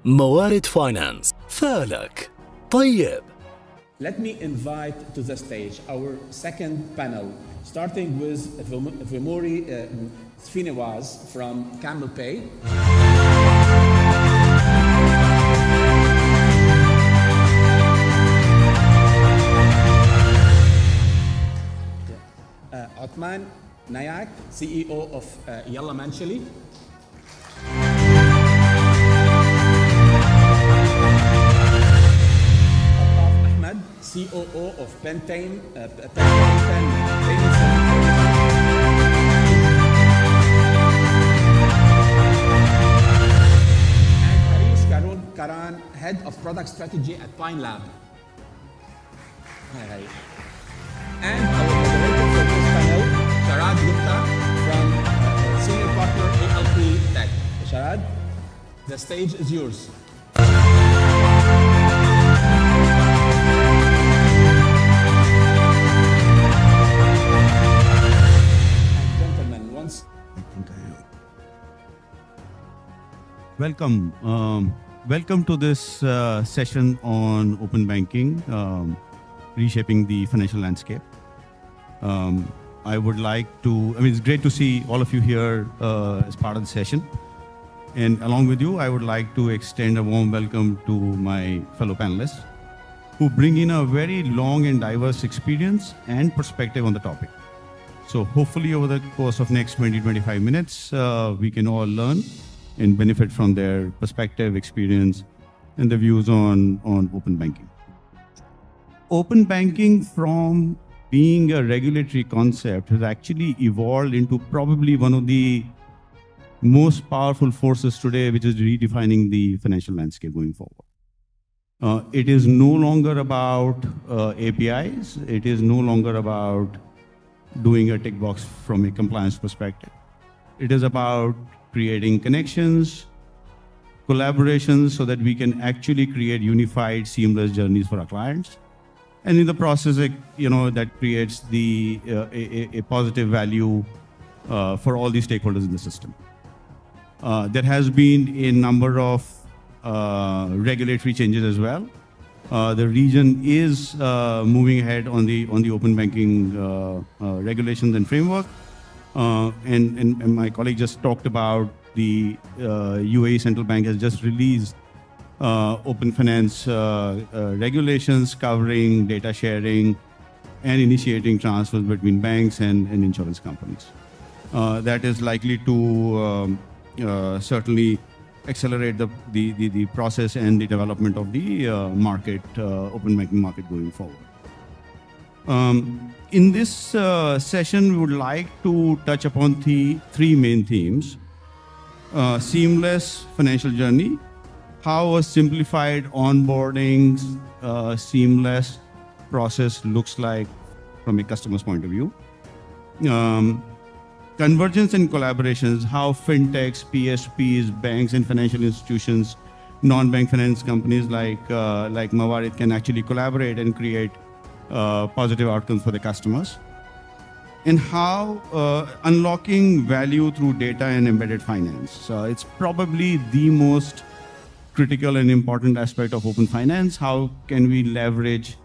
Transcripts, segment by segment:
موارد فاينانس فالك طيب. Let me invite to the stage our second panel, starting with Vemuri Srinivas from Kamel Pay. Uttam, Nayak, CEO of Yalamanchili. Altaf, Ahmed, COO of Payments. And Harish Karunkaran, Head of Product Strategy at Pine Lab. Hi, Harish. And our moderator for this panel, Sharad Gupta from Senior Partner ALP Tech. Sharad, the stage is yours. And gentlemen, once. Welcome to this session on open banking, reshaping the financial landscape. I would like to, it's great to see all of you here as part of the session. And along with you, I would like to extend a warm welcome to my fellow panelists who bring in a very long and diverse experience and perspective on the topic. So hopefully over the course of next 20-25 minutes, we can all learn and benefit from their perspective, experience, and the views on open banking. Open banking from being a regulatory concept has actually evolved into probably one of the most powerful forces today, which is redefining the financial landscape going forward. It is no longer about APIs. It is no longer about doing a tick box from a compliance perspective. It is about creating connections, collaborations, so that we can actually create unified, seamless journeys for our clients. And in the process, that creates a positive value for all the stakeholders in the system. There has been a number of regulatory changes as well. The region is moving ahead on the open banking regulations and framework. And my colleague just talked about the UAE Central Bank has just released open finance regulations covering data sharing and initiating transfers between banks and insurance companies. That is likely to certainly accelerate the process and the development of the open banking market going forward. In this session, we would like to touch upon the three main themes. Seamless financial journey, how a simplified onboarding, seamless process looks like from a customer's point of view. Convergence and collaborations, how fintechs, PSPs, banks and financial institutions, non-bank finance companies like Mawarid can actually collaborate and create positive outcomes for the customers. And how unlocking value through data and embedded finance. It's probably the most critical and important aspect of open finance. How can we leverage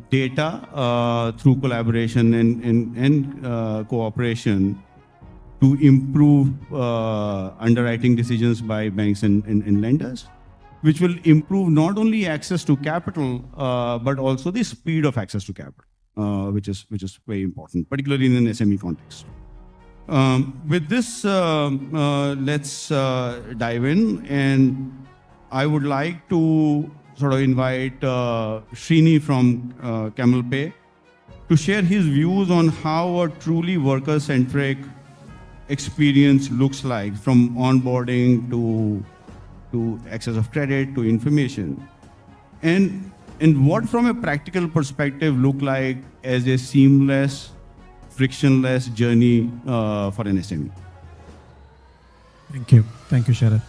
data through collaboration and cooperation to improve underwriting decisions by banks and lenders, which will improve not only access to capital, but also the speed of access to capital, which is very important, particularly in an SME context. With this, let's dive in, and I would like to sort of invite Srini from Kamel Pay to share his views on how a truly worker-centric experience looks like, from onboarding to access of credit to information, and what from a practical perspective look like as a seamless, frictionless journey for an SME. Thank you, Sharad.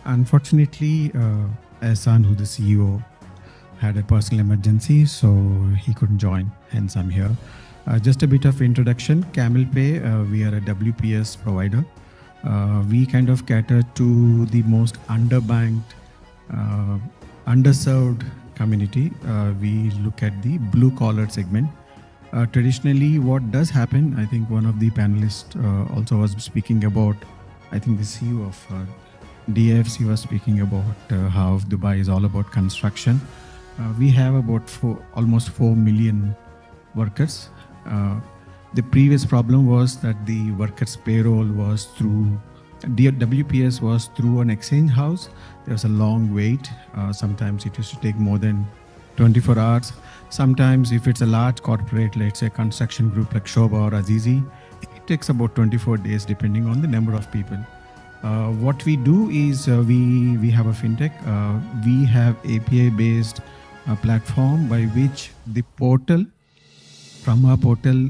Unfortunately, Ehsan, who the CEO, had a personal emergency, so he couldn't join, hence I'm here. Just a bit of introduction. Kamel Pay, we are a WPS provider. We kind of cater to the most underbanked underserved community, we look at the blue collar segment. Traditionally, what does happen, I think one of the panelists also was speaking about, I think the CEO of DFC was speaking about how Dubai is all about construction. We have about almost 4 million workers. The previous problem was that the workers' payroll was through WPS was through an exchange house. There was a long wait. Sometimes it used to take more than 24 hours. Sometimes if it's a large corporate, let's say construction group like Shobha or Azizi, it takes about 24 days depending on the number of people. What we do is we have a fintech. We have API-based platform by which the portal, from our portal,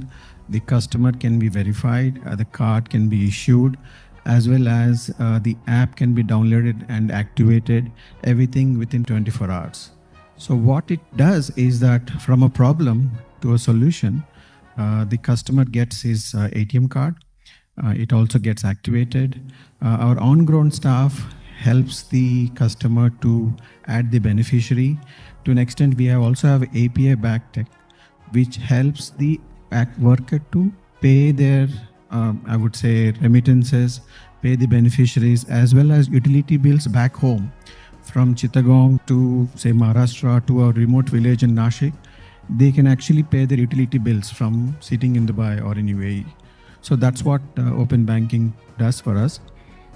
the customer can be verified, the card can be issued, as well as the app can be downloaded and activated, everything within 24 hours. So what it does is that from a problem to a solution, the customer gets his ATM card. It also gets activated. Our on-ground staff helps the customer to add the beneficiary. To an extent, we also have API-backed tech, which helps the worker to pay their, I would say, remittances, pay the beneficiaries, as well as utility bills back home. From Chittagong to, say, Maharashtra to a remote village in Nashik, they can actually pay their utility bills from sitting in Dubai or in UAE. So that's what open banking does for us.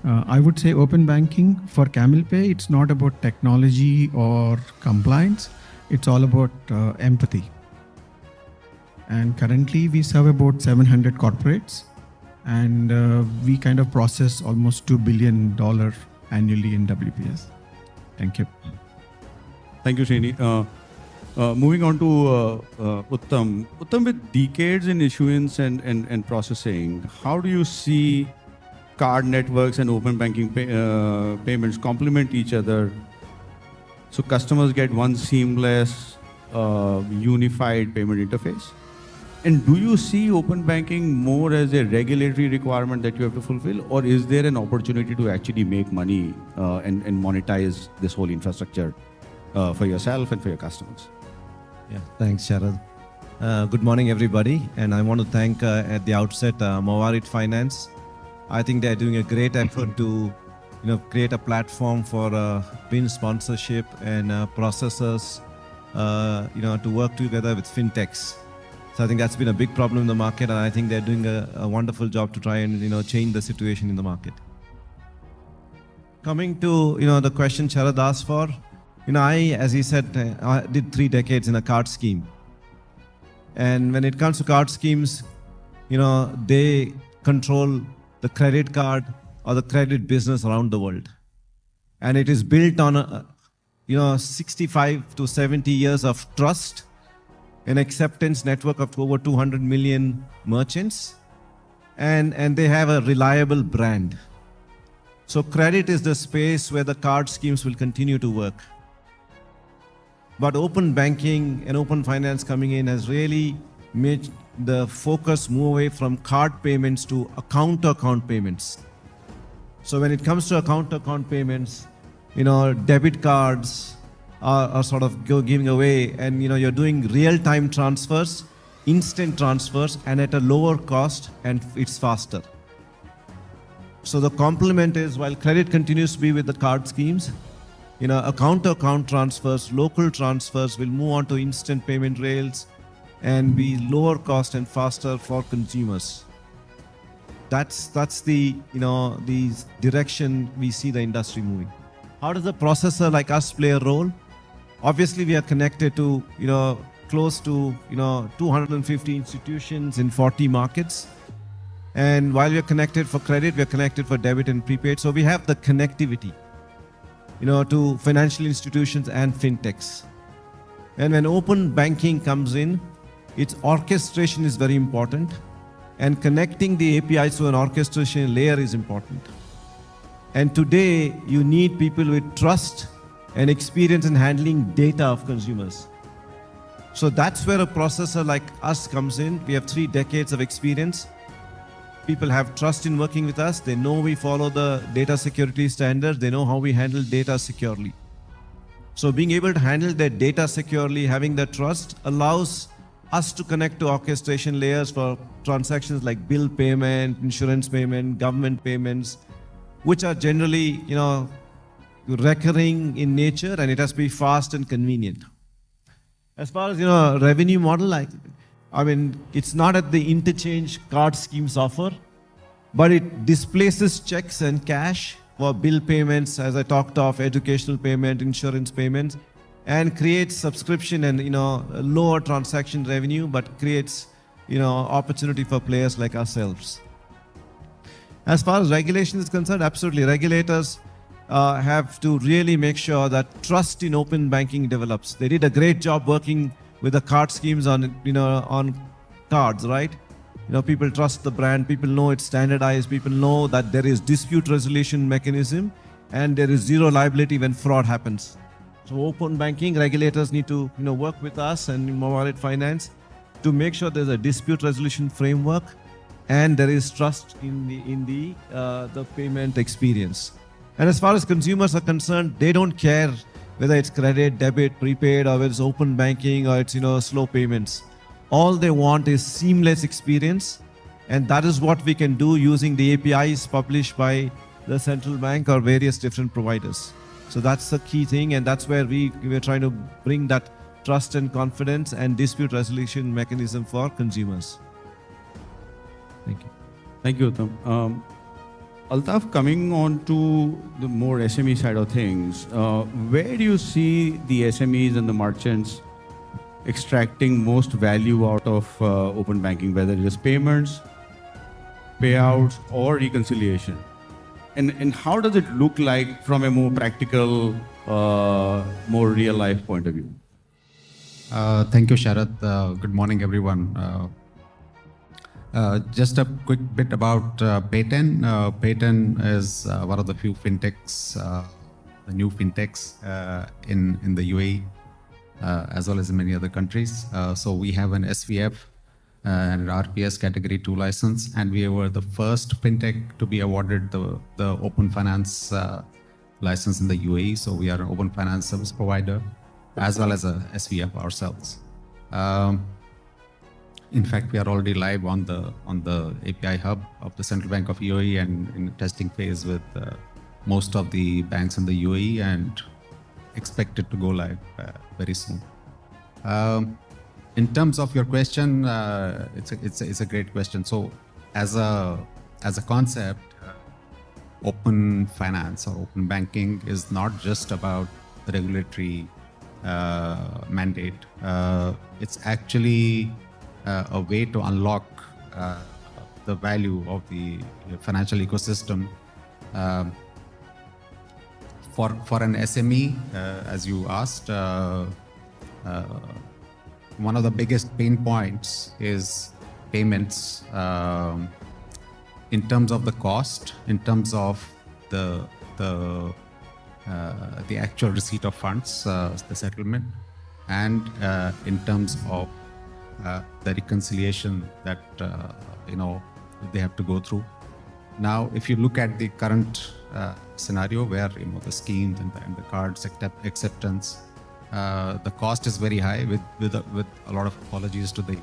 I would say open banking for Kamel Pay, it's not about technology or compliance. It's all about empathy. And currently we serve about 700 corporates, and we kind of process almost $2 billion annually in WPS. Thank you. Thank you, Srini. Moving on to Uttam. Uttam, with decades in issuance and processing, how do you see card networks and open banking payments complement each other so customers get one seamless, unified payment interface? And do you see open banking more as a regulatory requirement that you have to fulfill, or is there an opportunity to actually make money and monetize this whole infrastructure for yourself and for your customers? Yeah, thanks, Sharad. Good morning, everybody. And I want to thank at the outset Mawarid Finance. I think they're doing a great effort to create a platform for BIN sponsorship and processors to work together with fintechs. So I think that's been a big problem in the market, and I think they're doing a wonderful job to try and change the situation in the market. Coming to the question Sharad asked for, as he said, I did 3 decades in a card scheme, and when it comes to card schemes, they control the credit card or the credit business around the world, and it is built on 65 to 70 years of trust, an acceptance network of over 200 million merchants, and they have a reliable brand. So credit is the space where the card schemes will continue to work. But open banking and open finance coming in has really made the focus move away from card payments to account-to-account payments. So when it comes to account-to-account payments, debit cards are sort of giving away, and you're doing real-time transfers, instant transfers, and at a lower cost, and it's faster. So the complement is, while credit continues to be with the card schemes, account-to-account transfers, local transfers will move on to instant payment rails and be lower cost and faster for consumers. That's the the direction we see the industry moving. How does a processor like us play a role? Obviously, we are connected to close to 250 institutions in 40 markets. And while we are connected for credit, we are connected for debit and prepaid. So we have the connectivity, to financial institutions and fintechs. And when open banking comes in, its orchestration is very important. And connecting the APIs to an orchestration layer is important. And today, you need people with trust and experience in handling data of consumers. So that's where a processor like us comes in. We have 3 decades of experience. People have trust in working with us. They know we follow the data security standards. They know how we handle data securely. So being able to handle their data securely, having the trust, allows us to connect to orchestration layers for transactions like bill payment, insurance payment, government payments, which are generally, recurring in nature, and it has to be fast and convenient. As far as, revenue model, I mean, it's not at the interchange card schemes offer, but it displaces checks and cash for bill payments, as I talked of, educational payment, insurance payments, and creates subscription and, lower transaction revenue, but creates, opportunity for players like ourselves. As far as regulation is concerned, absolutely, regulators have to really make sure that trust in open banking develops. They did a great job working with the card schemes on, on cards, right? People trust the brand, people know it's standardized, people know that there is dispute resolution mechanism and there is zero liability when fraud happens. So open banking regulators need to, work with us and Mawarid Finance to make sure there's a dispute resolution framework and there is trust in the payment experience. And as far as consumers are concerned, they don't care whether it's credit, debit, prepaid, or whether it's open banking or it's, slow payments. All they want is seamless experience. And that is what we can do using the APIs published by the central bank or various different providers. So that's the key thing. And that's where we're trying to bring that trust and confidence and dispute resolution mechanism for consumers. Thank you. Thank you, Uttam. Altaf, coming on to the more SME side of things, where do you see the SMEs and the merchants extracting most value out of open banking, whether it is payments, payouts, or reconciliation? And how does it look like from a more practical, more real life point of view? Thank you, Sharad. Good morning, everyone. Just a quick bit about Payten. Payten is one of the few fintechs, the new fintechs in the UAE, as well as in many other countries. So we have an SVF and RPS Category 2 license, and we were the first fintech to be awarded the Open Finance license in the UAE. So we are an open finance service provider, as well as a SVF ourselves. In fact, we are already live on the API hub of the Central Bank of UAE and in testing phase with most of the banks in the UAE, and expected to go live very soon. In terms of your question, it's a great question. So, as a concept, open finance or open banking is not just about the regulatory mandate. It's actually a way to unlock the value of the financial ecosystem. For an SME, as you asked, one of the biggest pain points is payments in terms of the cost, in terms of the actual receipt of funds, the settlement, and in terms of the reconciliation that they have to go through. Now, if you look at the current scenario where the schemes and the cards acceptance, the cost is very high with a lot of apologies to the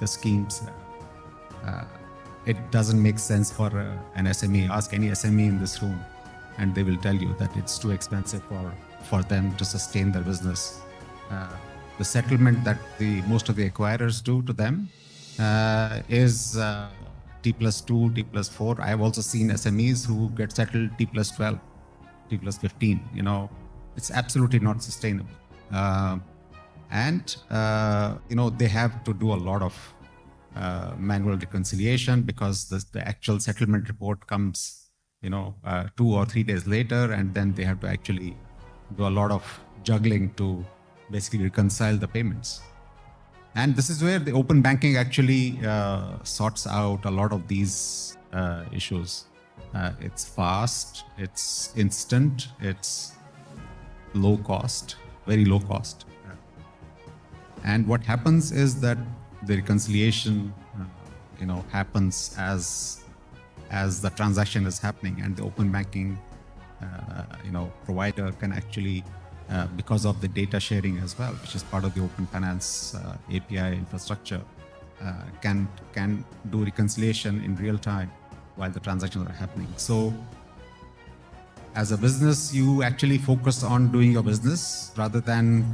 schemes. It doesn't make sense for an SME. Ask any SME in this room, and they will tell you that it's too expensive for them to sustain their business. The settlement that most of the acquirers do to them is T+2, T+4. I have also seen SMEs who get settled T+12, T+15. It's absolutely not sustainable. And they have to do a lot of manual reconciliation because the actual settlement report comes 2 or 3 days later, and then they have to actually do a lot of juggling to basically reconcile the payments. And this is where the open banking actually sorts out a lot of these issues. It's fast, it's instant, it's low cost, very low cost. And what happens is that the reconciliation happens as the transaction is happening, and the open banking provider can actually, because of the data sharing as well, which is part of the Open Finance API infrastructure, can do reconciliation in real time while the transactions are happening. So as a business, you actually focus on doing your business rather than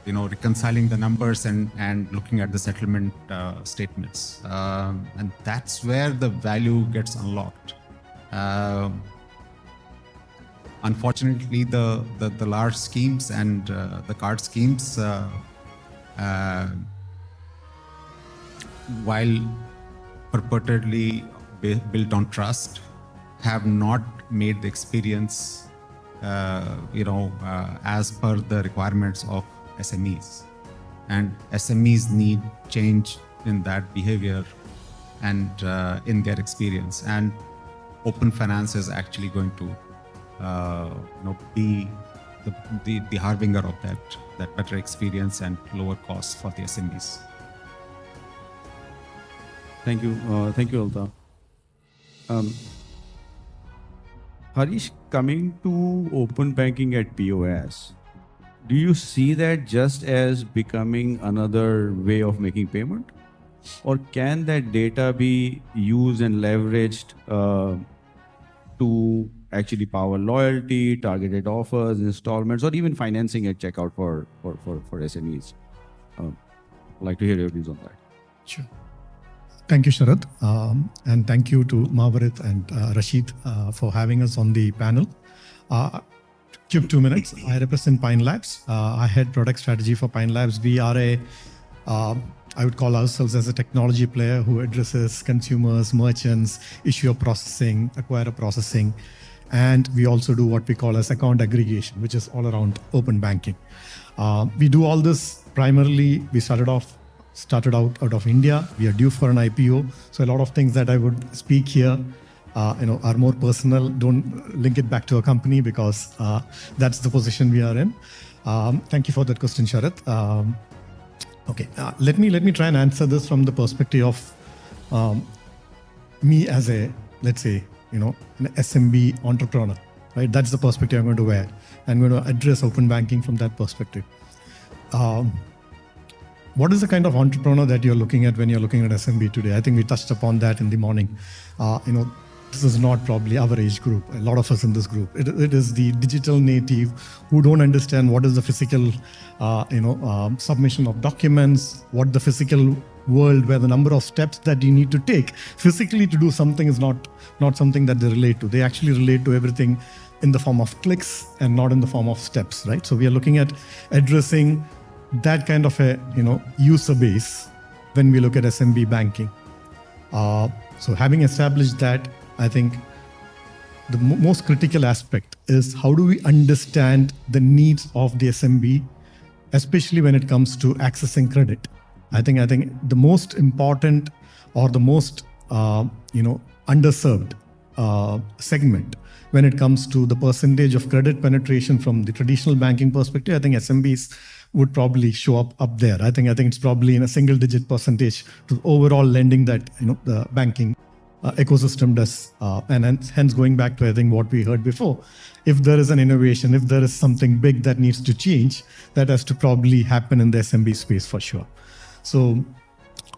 reconciling the numbers and looking at the settlement statements. And that's where the value gets unlocked. Unfortunately, the large schemes and the card schemes, while purportedly built on trust, have not made the experience, as per the requirements of SMEs. And SMEs need change in that behavior and in their experience. And Open Finance is actually going to be the harbinger of that better experience and lower costs for the SMEs. Thank you, Altaf. Harish, coming to open banking at POS, do you see that just as becoming another way of making payment? Or can that data be used and leveraged to actually power loyalty, targeted offers, installments, or even financing at checkout for SMEs? I'd like to hear your views on that. Sure. Thank you, Sharad. And thank you to Mawarid and Rashid for having us on the panel. Give 2 minutes. I represent Pine Labs. I head product strategy for Pine Labs. We are I would call ourselves as a technology player who addresses consumers, merchants, issuer processing, acquirer processing. And we also do what we call as account aggregation, which is all around open banking. We do all this primarily, we started out of India. We are due for an IPO. So a lot of things that I would speak here are more personal. Don't link it back to a company because that's the position we are in. Thank you for that question, Sharad. Okay, let me try and answer this from the perspective of me as a, let's say, an SMB entrepreneur, right? That's the perspective I'm going to wear. I'm going to address open banking from that perspective. What is the kind of entrepreneur that you're looking at when you're looking at SMB today? I think we touched upon that in the morning. This is not probably our age group, a lot of us in this group. It is the digital native who don't understand what is the physical, submission of documents, what the physical world where the number of steps that you need to take physically to do something is not something that they relate to. They actually relate to everything in the form of clicks and not in the form of steps, right? So we are looking at addressing that kind of a user base when we look at SMB banking. So having established that, I think the most critical aspect is how do we understand the needs of the SMB, especially when it comes to accessing credit. I think the most important or the most underserved segment when it comes to the percentage of credit penetration from the traditional banking perspective, I think SMBs would probably show up there. I think it's probably in a single digit percentage to overall lending that the banking ecosystem does. And hence going back to I think what we heard before, if there is an innovation, if there is something big that needs to change, that has to probably happen in the SMB space for sure. So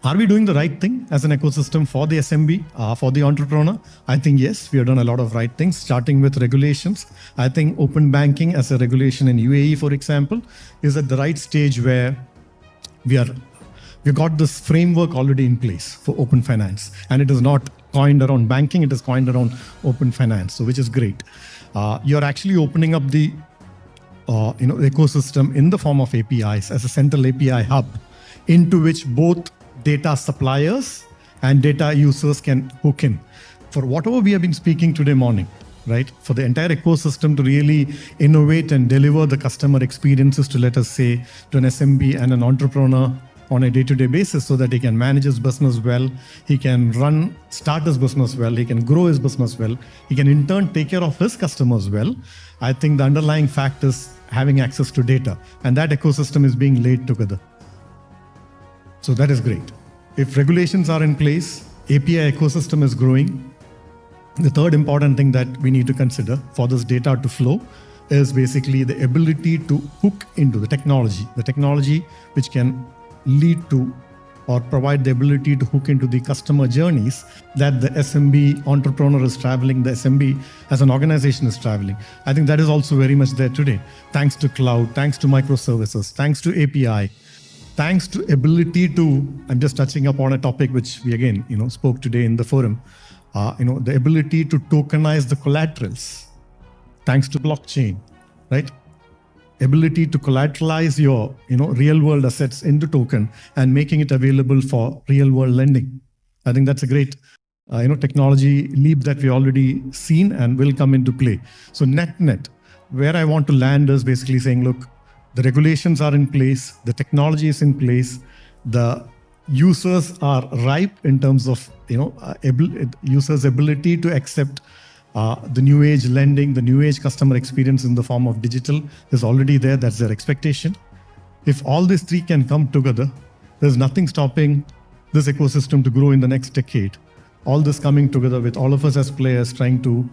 are we doing the right thing as an ecosystem for the SMB, for the entrepreneur? I think yes, we have done a lot of right things, starting with regulations. I think open banking as a regulation in UAE, for example, is at the right stage where we've got this framework already in place for open finance. And it is not coined around banking, it is coined around open finance, so which is great. You're actually opening up the ecosystem in the form of APIs as a central API hub into which both data suppliers and data users can hook in. For whatever we have been speaking today morning, right? For the entire ecosystem to really innovate and deliver the customer experiences to, let us say, to an SMB and an entrepreneur on a day-to-day basis so that he can manage his business well, he can start his business well, he can grow his business well, he can in turn take care of his customers well. I think the underlying fact is having access to data, and that ecosystem is being laid together. So that is great. If regulations are in place, API ecosystem is growing, The third important thing that we need to consider for this data to flow is basically the ability to hook into the technology which can lead to or provide the ability to hook into the customer journeys that the SMB entrepreneur is traveling, the SMB as an organization is traveling. I think that is also very much there today. Thanks to cloud, thanks to microservices, thanks to API, thanks to ability to, I'm just touching upon a topic which we again, spoke today in the forum, the ability to tokenize the collaterals, thanks to blockchain, right? Ability to collateralize your, real world assets into token and making it available for real world lending. I think that's a great, technology leap that we already seen and will come into play. So net, where I want to land is basically saying, look, the regulations are in place, the technology is in place, the users are ripe in terms of, users' ability to accept the new age lending, the new age customer experience in the form of digital is already there. That's their expectation. If all these three can come together, there's nothing stopping this ecosystem to grow in the next decade. All this coming together with all of us as players trying to,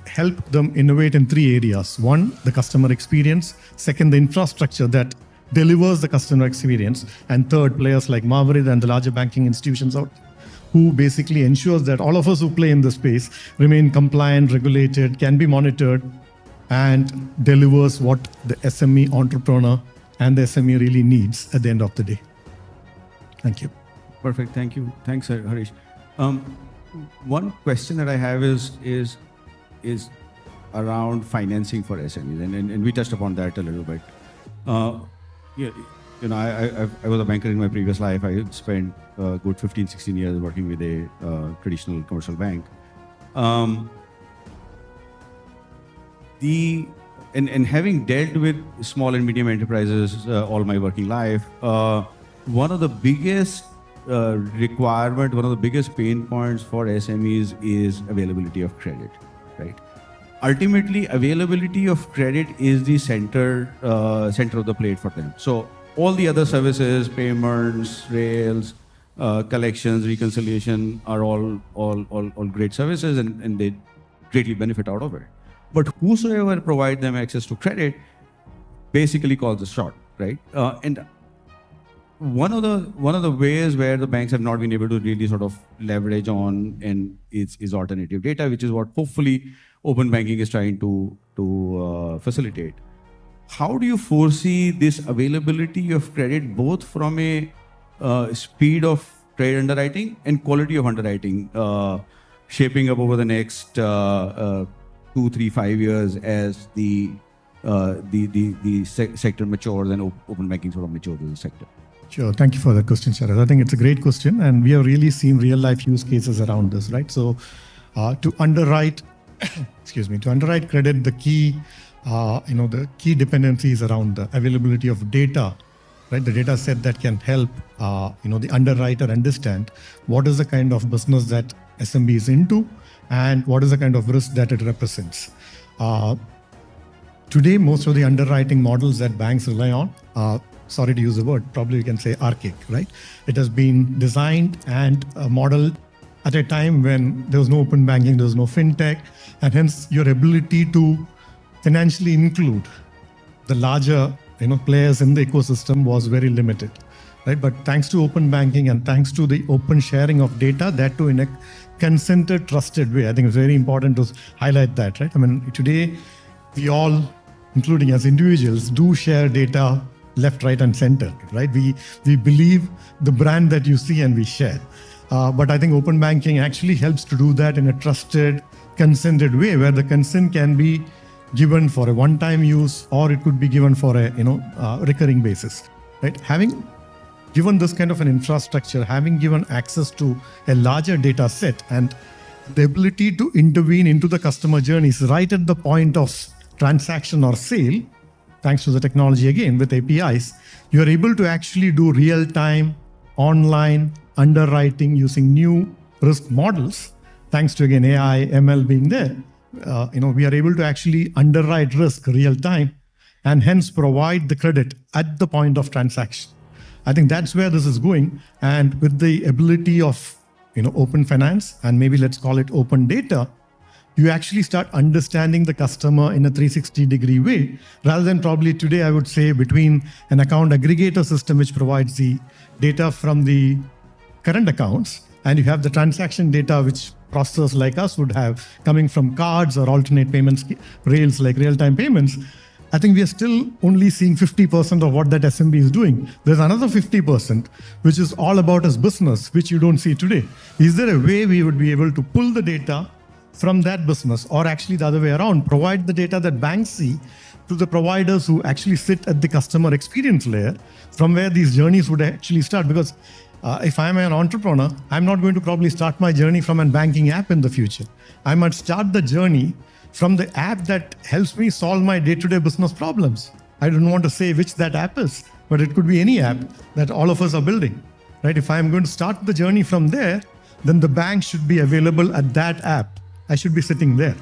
help them innovate in three areas. One, the customer experience. Second, the infrastructure that delivers the customer experience. And third, players like Mawarid and the larger banking institutions out who basically ensures that all of us who play in the space remain compliant, regulated, can be monitored, and delivers what the SME entrepreneur and the SME really needs at the end of the day. Thank you. Perfect. Thank you. Thanks, Harish. One question that I have is around financing for SMEs, and we touched upon that a little bit. I was a banker in my previous life. I spent a good 15, 16 years working with a traditional commercial bank. And having dealt with small and medium enterprises all my working life, one of the biggest requirement, one of the biggest pain points for SMEs is availability of credit, right? Ultimately, availability of credit is the center of the plate for them. So all the other services, payments, rails, collections, reconciliation are all great services, and they greatly benefit out of it. But whosoever provide them access to credit basically calls the shot, right? And one of the ways where the banks have not been able to really sort of leverage on and is alternative data, which is what hopefully open banking is trying to facilitate. How do you foresee this availability of credit, both from a speed of trade underwriting and quality of underwriting, shaping up over the next 2, 3, 5 years as the sector matures and open banking sort of matures as a sector? Sure. Thank you for that question, Sharad. I think it's a great question, and we have really seen real life use cases around this, right? So to underwrite, to underwrite credit, the key, the key dependencies around the availability of data, right? The data set that can help, the underwriter understand what is the kind of business that SMB is into and what is the kind of risk that it represents. Today, most of the underwriting models that banks rely on, sorry to use the word, probably we can say archaic, right? It has been designed and modeled at a time when there was no open banking, there was no fintech, and hence your ability to financially include the larger players in the ecosystem was very limited, right? But thanks to open banking and thanks to the open sharing of data, that too in a consented, trusted way, I think it's very important to highlight that, right? I mean, today we all, including as individuals, do share data left, right, and center, right? We believe the brand that you see and we share. But I think open banking actually helps to do that in a trusted, consented way, where the consent can be given for a one-time use, or it could be given for a recurring basis, right? Having given this kind of an infrastructure, having given access to a larger data set and the ability to intervene into the customer journeys right at the point of transaction or sale, thanks to the technology again with APIs, you are able to actually do real-time online underwriting using new risk models. Thanks to again AI, ML being there, we are able to actually underwrite risk real time and hence provide the credit at the point of transaction. I think that's where this is going, and with the ability of open finance, and maybe let's call it open data, you actually start understanding the customer in a 360-degree way, rather than probably today, I would say, between an account aggregator system, which provides the data from the current accounts, and you have the transaction data, which processors like us would have coming from cards or alternate payments rails like real-time payments. I think we are still only seeing 50% of what that SMB is doing. There's another 50%, which is all about his business, which you don't see today. Is there a way we would be able to pull the data from that business, or actually the other way around, provide the data that banks see to the providers who actually sit at the customer experience layer, from where these journeys would actually start? Because if I'm an entrepreneur, I'm not going to probably start my journey from a banking app in the future. I might start the journey from the app that helps me solve my day-to-day business problems. I don't want to say which that app is, but it could be any app that all of us are building, right? If I'm going to start the journey from there, then the bank should be available at that app. I should be sitting there.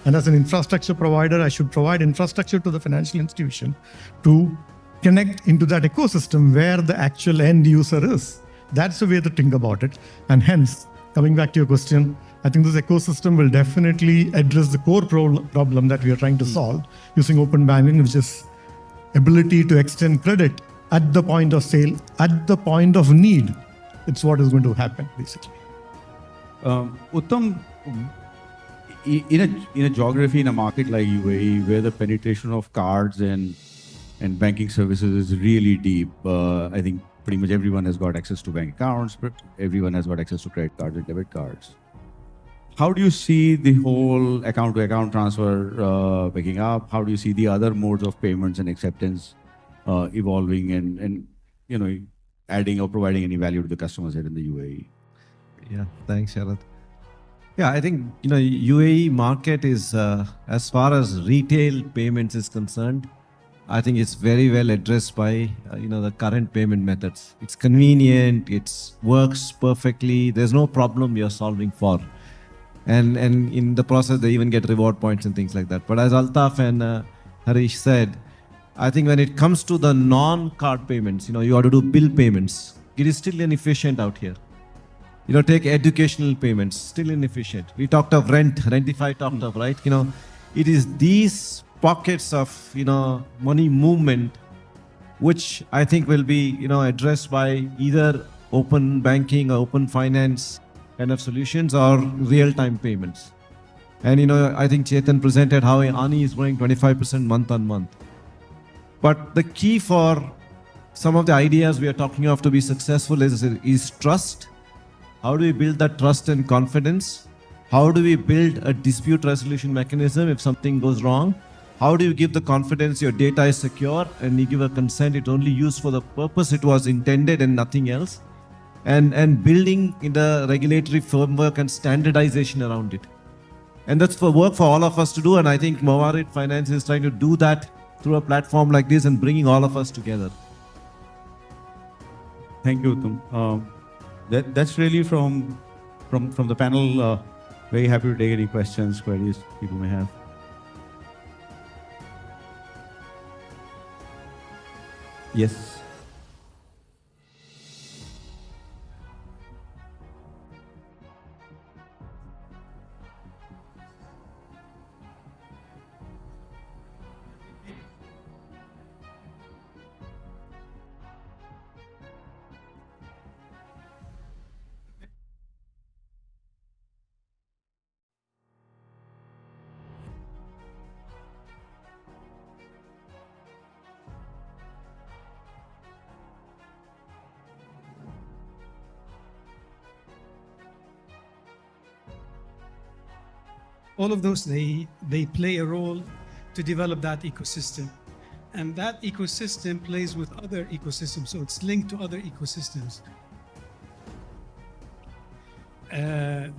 And as an infrastructure provider, I should provide infrastructure to the financial institution to connect into that ecosystem where the actual end user is. That's the way to think about it. And hence, coming back to your question, I think this ecosystem will definitely address the core problem that we are trying to solve using open banking, which is ability to extend credit at the point of sale, at the point of need. It's what is going to happen, basically. Uttam, in a geography, in a market like UAE, where the penetration of cards and banking services is really deep, I think pretty much everyone has got access to bank accounts, but everyone has got access to credit cards and debit cards. How do you see the whole account-to-account transfer picking up? How do you see the other modes of payments and acceptance evolving and adding or providing any value to the customers here in the UAE? Yeah, thanks, Sharad. Yeah, I think UAE market is as far as retail payments is concerned, I think it's very well addressed by the current payment methods. It's convenient, it works perfectly. There's no problem you're solving for, and in the process they even get reward points and things like that. But as Altaf and Harish said, I think when it comes to the non-card payments, you have to do bill payments. It is still inefficient out here. Take educational payments, still inefficient. We talked of Rentify talked of, right? It is these pockets of, money movement, which I think will be, addressed by either open banking or open finance kind of solutions or real-time payments. And, I think Chetan presented how Ani is growing 25% month on month. But the key for some of the ideas we are talking of to be successful is trust. How do we build that trust and confidence? How do we build a dispute resolution mechanism if something goes wrong? How do you give the confidence your data is secure and you give a consent it's only used for the purpose it was intended and nothing else? And building in the regulatory framework and standardization around it. And that's for work for all of us to do. And I think Mawarid Finance is trying to do that through a platform like this and bringing all of us together. Thank you, Uttam. That's really from the panel. Very happy to take any questions, queries people may have. Yes. All of those, they play a role to develop that ecosystem. And that ecosystem plays with other ecosystems, so it's linked to other ecosystems. And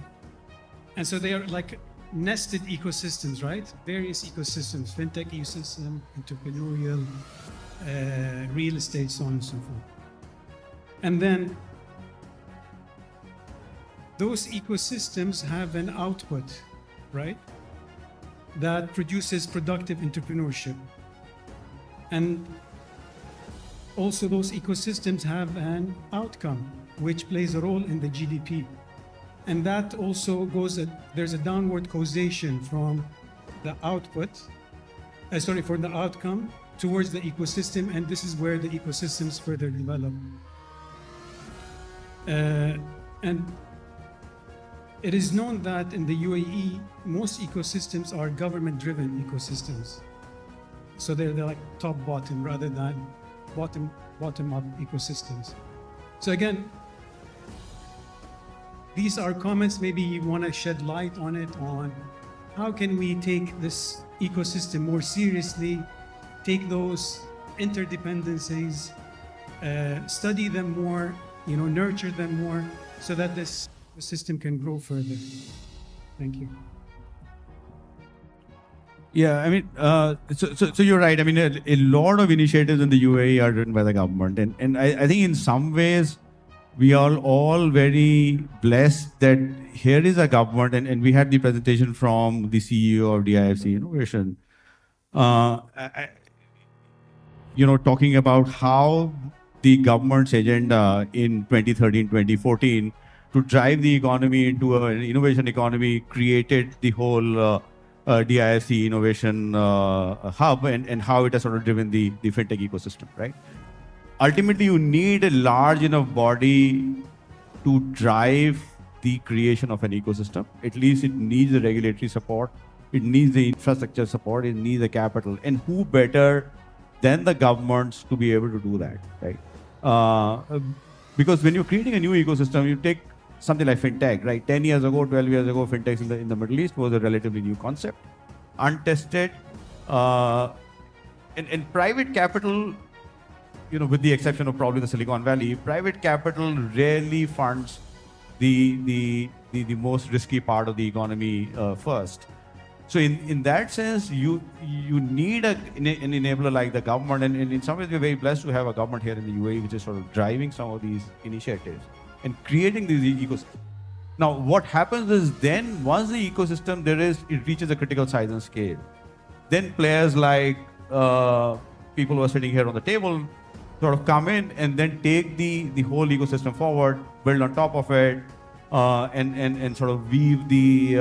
so they are like nested ecosystems, right? Various ecosystems, fintech ecosystem, entrepreneurial, real estate, so on and so forth. And then those ecosystems have an output, right? That produces productive entrepreneurship. And also those ecosystems have an outcome which plays a role in the GDP. And that also there's a downward causation from the output, for the outcome towards the ecosystem, and this is where the ecosystems further develop. And it is known that in the UAE, most ecosystems are government-driven ecosystems. So they're like top-bottom rather than bottom-up ecosystems. So again, these are comments, maybe you want to shed light on it, on how can we take this ecosystem more seriously, take those interdependencies, study them more, nurture them more, so that this system can grow further. Thank you. Yeah, I mean, so you're right. I mean, a lot of initiatives in the UAE are driven by the government, and I think in some ways we are all very blessed that here is a government, and we had the presentation from the CEO of DIFC Innovation, talking about how the government's agenda in 2013, 2014 to drive the economy into an innovation economy created the whole DIFC Innovation Hub, and how it has sort of driven the fintech ecosystem, right? Ultimately, you need a large enough body to drive the creation of an ecosystem. At least it needs the regulatory support, it needs the infrastructure support, it needs the capital. And who better than the governments to be able to do that, right? Because when you're creating a new ecosystem, you take something like fintech, right? 10 years ago, 12 years ago, fintechs in the Middle East was a relatively new concept, untested, and private capital, with the exception of probably the Silicon Valley, private capital rarely funds the most risky part of the economy first. So in that sense, you need an enabler like the government, and in some ways we're very blessed to have a government here in the UAE which is sort of driving some of these initiatives and creating these ecosystems. Now, what happens is then once the ecosystem it reaches a critical size and scale, then players like people who are sitting here on the table sort of come in and then take the whole ecosystem forward, build on top of it, and sort of weave the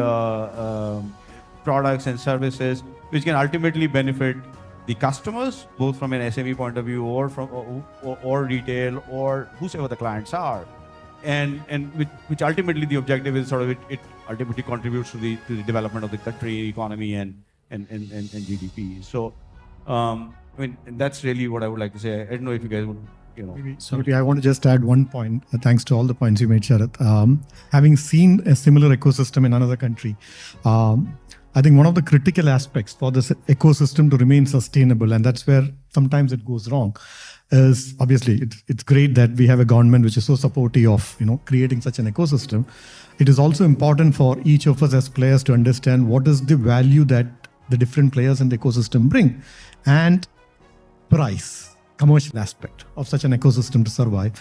products and services which can ultimately benefit the customers, both from an SME point of view or from or retail or whosoever the clients are, and which ultimately the objective is sort of it ultimately contributes to the development of the country economy and GDP. So I mean, that's really what I would like to say. I don't know if you guys would, Maybe I want to just add one point, thanks to all the points you made, Sharad. Having seen a similar ecosystem in another country, I think one of the critical aspects for this ecosystem to remain sustainable, and that's where sometimes it goes wrong, is obviously it's great that we have a government which is so supportive of creating such an ecosystem. It is also important for each of us as players to understand what is the value that the different players in the ecosystem bring, and price, commercial aspect of such an ecosystem to survive.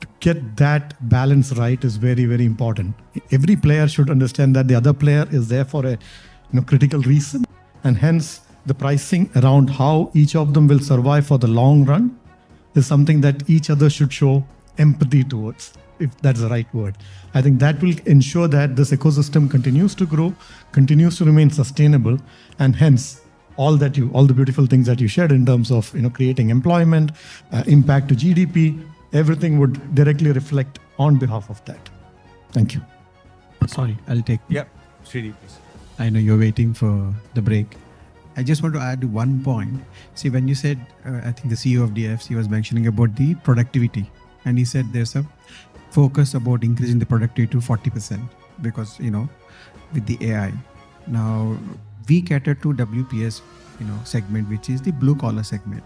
To get that balance right is very, very important. Every player should understand that the other player is there for a critical reason, and hence the pricing around how each of them will survive for the long run is something that each other should show empathy towards, if that's the right word. I think that will ensure that this ecosystem continues to grow, continues to remain sustainable, and hence all the beautiful things that you shared in terms of creating employment, impact to GDP, everything would directly reflect on behalf of that. Thank you. Sorry, I'll take. Yeah, Srini, please. I know you're waiting for the break. I just want to add one point. See, when you said, I think the CEO of DFC was mentioning about the productivity, and he said there's a focus about increasing the productivity to 40% because, with the AI. Now, we cater to WPS, segment, which is the blue collar segment.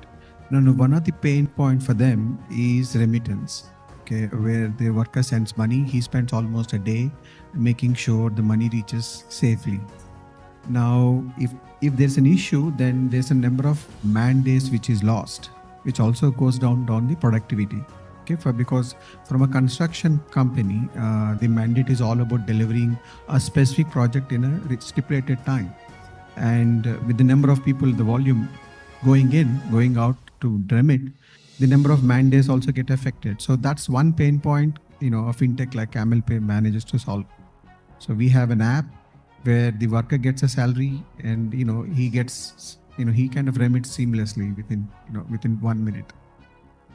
Now, one of the pain point for them is remittance, okay, where the worker sends money, he spends almost a day making sure the money reaches safely. Now, if there's an issue, then there's a number of man days which is lost, which also goes down the productivity. Okay, because from a construction company, the mandate is all about delivering a specific project in a stipulated time. And with the number of people, the volume going in, going out to remit, the number of man days also get affected. So that's one pain point, a fintech like Kamel Pay manages to solve. So we have an app where the worker gets a salary and, he gets, he kind of remits seamlessly within 1 minute.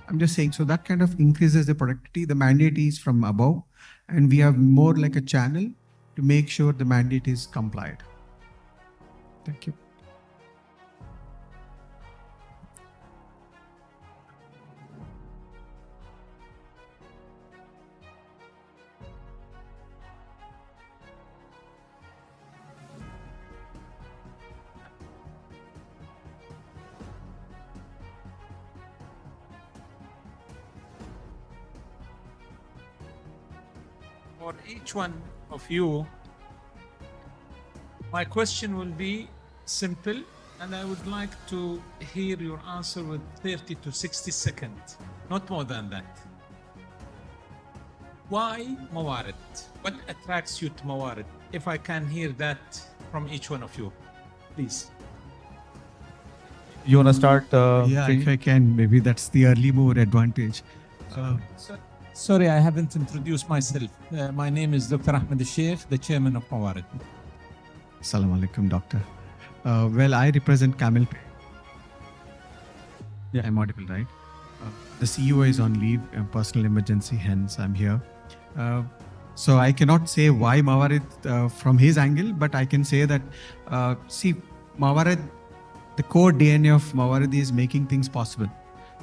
I'm just saying, so that kind of increases the productivity. The mandate is from above, and we have more like a channel to make sure the mandate is complied. Thank you. For each one of you, my question will be simple, and I would like to hear your answer with 30 to 60 seconds, not more than that. Why Mawarid? What attracts you to Mawarid? If I can hear that from each one of you, please. You want to start? Yeah, if I can, maybe that's the early mover advantage. Sorry, I haven't introduced myself. My name is Dr. Ahmed, the chairman of Mawarid. Assalamu alaikum, doctor. Well, I represent Kamel. Yeah, I'm audible, right? The CEO is on leave, a personal emergency, hence I'm here. So I cannot say why Mawarid from his angle, but I can say that, Mawarid, the core DNA of Mawarid is making things possible.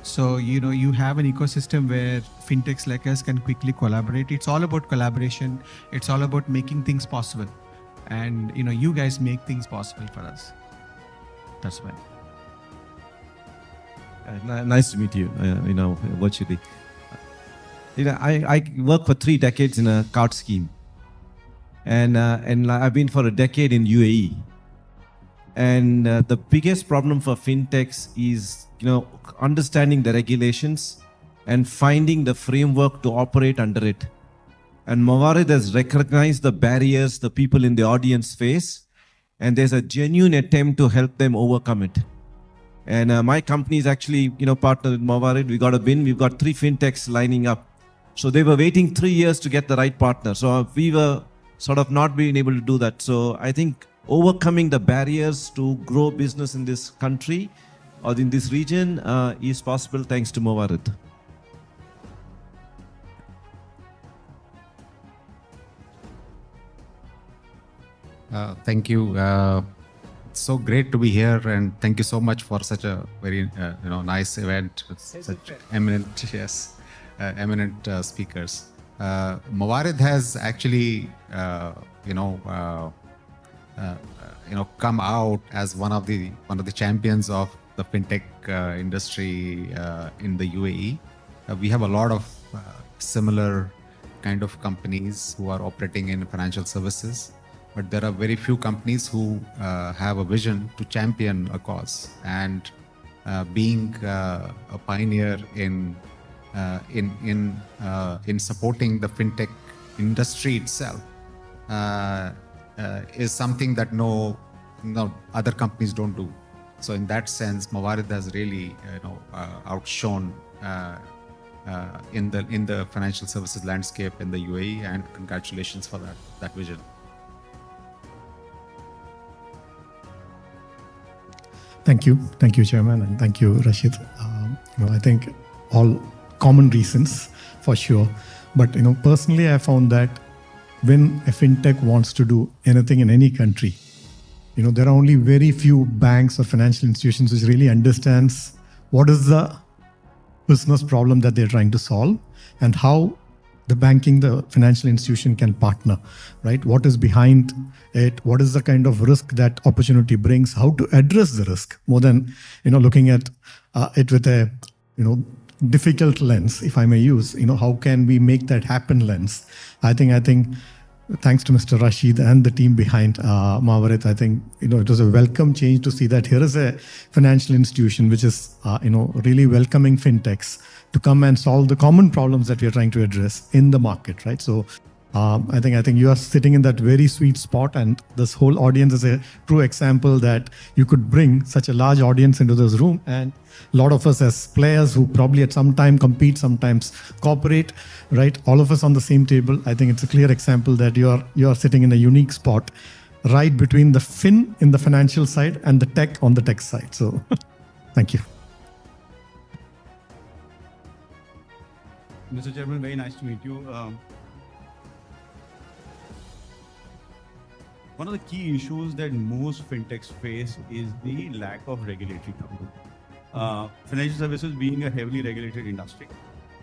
So, you have an ecosystem where fintechs like us can quickly collaborate. It's all about collaboration. It's all about making things possible. And, you guys make things possible for us. That's why. Nice to meet you, virtually. I worked for 3 decades in a card scheme. And I've been for a decade in UAE. And the biggest problem for fintechs is, understanding the regulations and finding the framework to operate under it. And Mawarid has recognized the barriers the people in the audience face, and there's a genuine attempt to help them overcome it. And my company is actually, partnered with Mawarid. We got a win. We've got 3 fintechs lining up. So they were waiting 3 years to get the right partner. So we were sort of not being able to do that. So I think overcoming the barriers to grow business in this country or in this region is possible thanks to Mawarid. Thank you. It's so great to be here, and thank you so much for such a very nice event with such eminent speakers. Mawarid has actually come out as one of the champions of the fintech industry in the UAE. We have a lot of similar kind of companies who are operating in financial services, but there are very few companies who have a vision to champion a cause. And being a pioneer in supporting the fintech industry itself is something that no other companies don't do. So in that sense, Mawarid has really outshone in the financial services landscape in the UAE, and congratulations for that vision. Thank you, Chairman, and thank you, Rashid. I think all common reasons for sure, but personally, I found that when a fintech wants to do anything in any country, there are only very few banks or financial institutions which really understands what is the business problem that they're trying to solve and how the financial institution can partner, right? What is behind it? What is the kind of risk that opportunity brings? How to address the risk more than, looking at it with a, difficult lens, if I may use, how can we make that happen lens? I think thanks to Mr. Rashid and the team behind Mawarid, I think, it was a welcome change to see that here is a financial institution which is, really welcoming fintechs to come and solve the common problems that we are trying to address in the market, right? So I think you are sitting in that very sweet spot, and this whole audience is a true example that you could bring such a large audience into this room. And a lot of us as players who probably at some time compete, sometimes cooperate, right? All of us on the same table. I think it's a clear example that you are sitting in a unique spot, right between the fin in the financial side and the tech on the tech side. So, thank you. Mr. Chairman, very nice to meet you. One of the key issues that most fintechs face is the lack of regulatory cover. Financial services being a heavily regulated industry,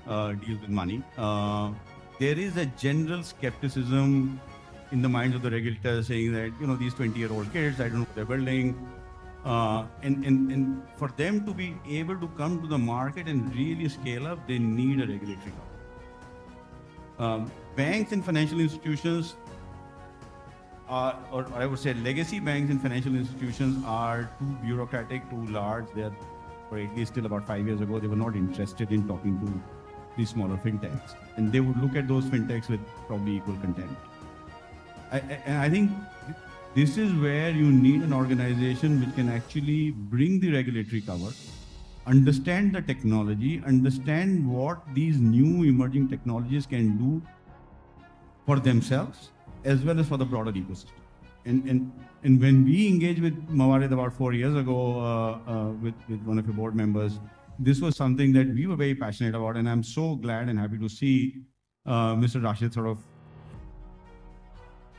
deals with money. There is a general skepticism in the minds of the regulators saying that, these 20-year-old kids, I don't know what they're building. And for them to be able to come to the market and really scale up, they need a regulatory cover. Banks and financial institutions or I would say legacy banks and financial institutions are too bureaucratic, too large. They're, or at least till about 5 years ago, they were not interested in talking to these smaller fintechs. And they would look at those fintechs with probably equal contempt. And I think this is where you need an organization which can actually bring the regulatory cover, understand the technology, understand what these new emerging technologies can do for themselves, as well as for the broader ecosystem. And when we engaged with Mawarid about 4 years ago with one of your board members, this was something that we were very passionate about. And I'm so glad and happy to see Mr. Rashid sort of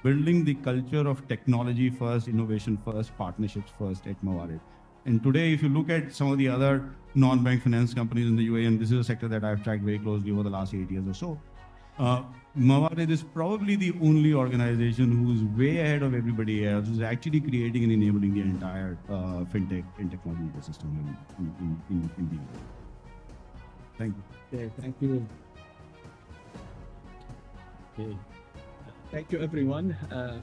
building the culture of technology first, innovation first, partnerships first at Mawarid. And today, if you look at some of the other non-bank finance companies in the UAE, and this is a sector that I've tracked very closely over the last 8 years or so, Mawarid is probably the only organization who's way ahead of everybody else, who's actually creating and enabling the entire fintech and technology ecosystem in the UAE. Thank you. Okay, thank you. Okay. Thank you, everyone. Hello.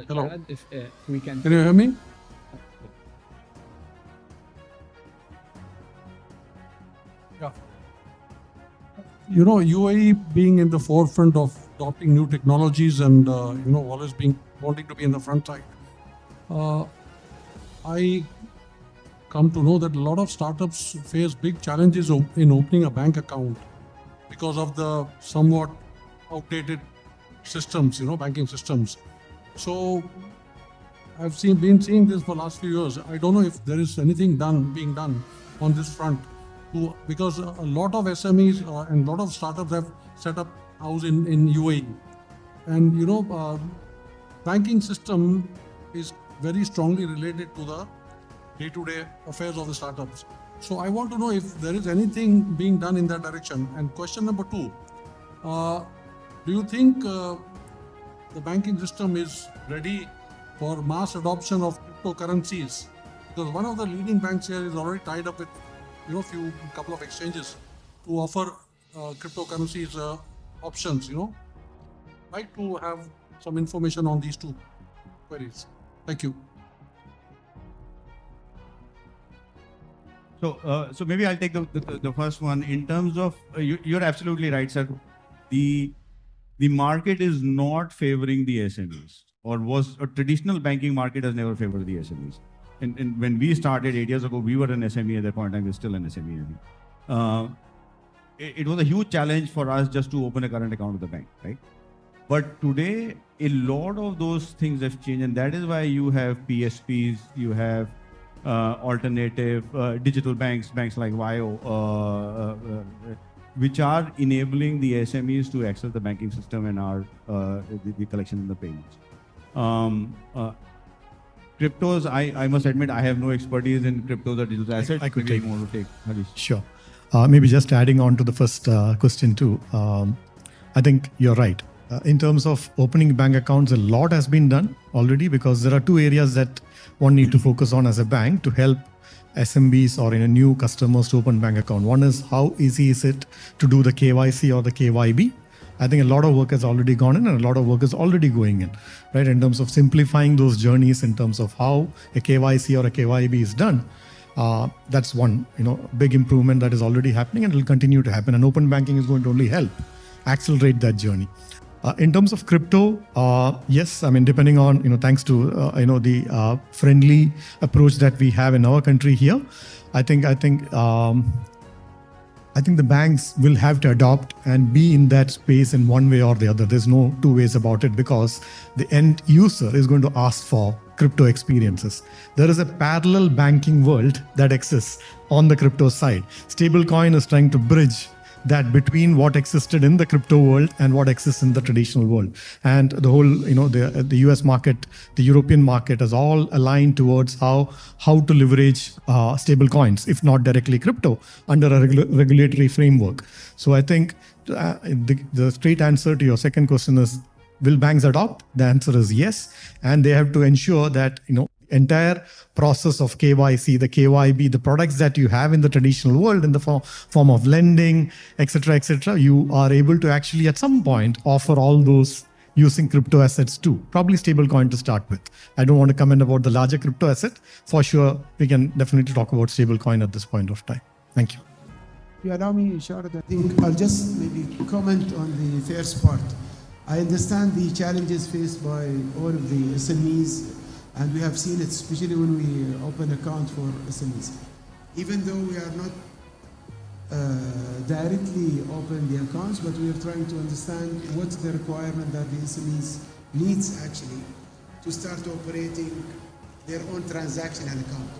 Sharad, if we can... Can you hear me? Yeah. UAE being in the forefront of adopting new technologies and, always wanting to be in the front side. I come to know that a lot of startups face big challenges in opening a bank account because of the somewhat outdated systems, banking systems. So I've been seeing this for the last few years. I don't know if there is anything being done on this front, because a lot of SMEs and a lot of startups have set up house in UAE. And banking system is very strongly related to the day-to-day affairs of the startups. So I want to know if there is anything being done in that direction. And question number 2, do you think the banking system is ready for mass adoption of cryptocurrencies? Because one of the leading banks here is already tied up with couple of exchanges to offer cryptocurrencies options. I'd like to have some information on these 2 queries. Thank you. So maybe I'll take the first one. In terms of, you're absolutely right, sir. The market is not favoring the SMEs, or was a traditional banking market has never favored the SMEs. And when we started 8 years ago, we were an SME at that point in time. We're still an SME. It was a huge challenge for us just to open a current account with the bank, right? But today, a lot of those things have changed, and that is why you have PSPs, you have alternative digital banks like Vio, which are enabling the SMEs to access the banking system and the collection and the payments. Cryptos, I must admit, I have no expertise in cryptos or digital assets. I could Maybe take. you want to take, Harish. Sure. Maybe just adding on to the first question too. I think you're right. In terms of opening bank accounts, a lot has been done already, because there are 2 areas that one need to focus on as a bank to help SMBs or new customers to open bank account. One is how easy is it to do the KYC or the KYB. I think a lot of work has already gone in, and a lot of work is already going in, right? In terms of simplifying those journeys, in terms of how a KYC or a KYB is done. That's one, big improvement that is already happening, and it will continue to happen. And open banking is going to only help accelerate that journey. In terms of crypto, yes, I mean, depending on, thanks to, the friendly approach that we have in our country here, I think the banks will have to adopt and be in that space in one way or the other. There's no two ways about it, because the end user is going to ask for crypto experiences. There is a parallel banking world that exists on the crypto side. Stablecoin is trying to bridge that between what existed in the crypto world and what exists in the traditional world. And the whole, the US market, the European market is all aligned towards how to leverage stable coins, if not directly crypto, under a regulatory framework. So I think the straight answer to your second question is, will banks adopt? The answer is yes. And they have to ensure that, entire process of KYC, the KYB, the products that you have in the traditional world in the form of lending, etc., you are able to actually at some point offer all those using crypto assets too. Probably stablecoin to start with. I don't want to comment about the larger crypto asset. For sure, we can definitely talk about stablecoin at this point of time. Thank you. If you allow me, Sharad, I think I'll just maybe comment on the first part. I understand the challenges faced by all of the SMEs, and we have seen it, especially when we open account for SMEs. Even though we are not directly open the accounts, but we are trying to understand what's the requirement that the SMEs needs actually to start operating their own transactional account.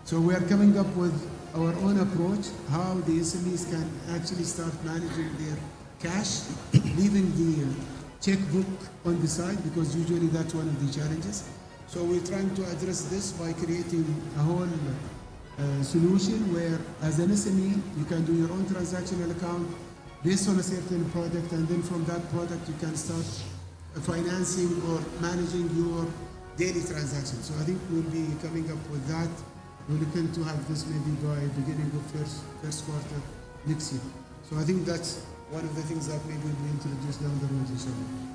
So we are coming up with our own approach, how the SMEs can actually start managing their cash, leaving the checkbook on the side, because usually that's one of the challenges. So we're trying to address this by creating a whole solution where, as an SME, you can do your own transactional account based on a certain product, and then from that product you can start financing or managing your daily transactions. So I think we'll be coming up with that. We're looking to have this maybe by beginning of first quarter next year. So I think that's one of the things that maybe will be introduced down the road,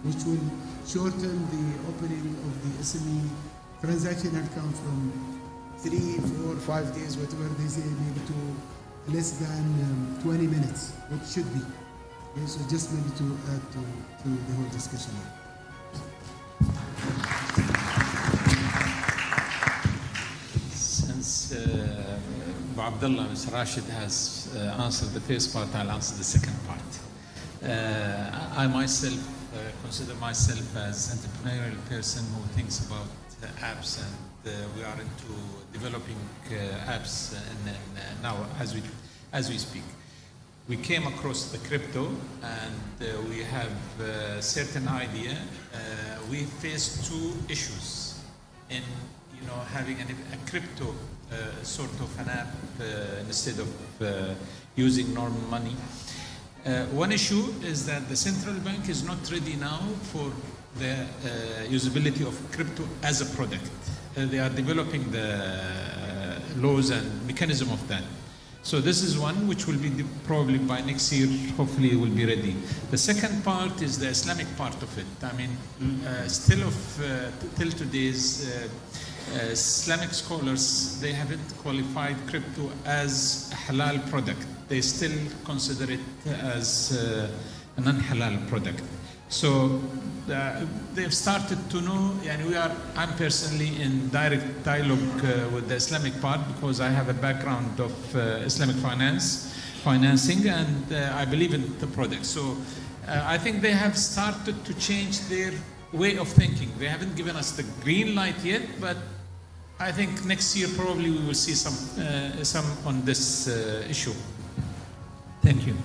which will shorten the opening of the SME transaction account from 3, 4, 5 days, whatever they say, maybe to less than 20 minutes, which should be. Okay, so just maybe to add to the whole discussion. Since Abdullah, Mr. Rashid has answered the first part, I'll answer the second part. I myself consider myself as an entrepreneurial person who thinks about apps, and we are into developing apps now as we speak. We came across the crypto, and we have a certain idea. We face two issues in having a crypto sort of an app instead of using normal money. One issue is that the central bank is not ready now for the usability of crypto as a product. They are developing the laws and mechanism of that. So this is one which will be probably by next year, hopefully it will be ready. The second part is the Islamic part of it. I mean, till today's Islamic scholars, they haven't qualified crypto as a halal product. They still consider it as a non-halal product. So they've started to know, and I'm personally in direct dialogue with the Islamic part, because I have a background of Islamic financing, and I believe in the product. So I think they have started to change their way of thinking. They haven't given us the green light yet, but I think next year probably we will see some on this issue. Thank you.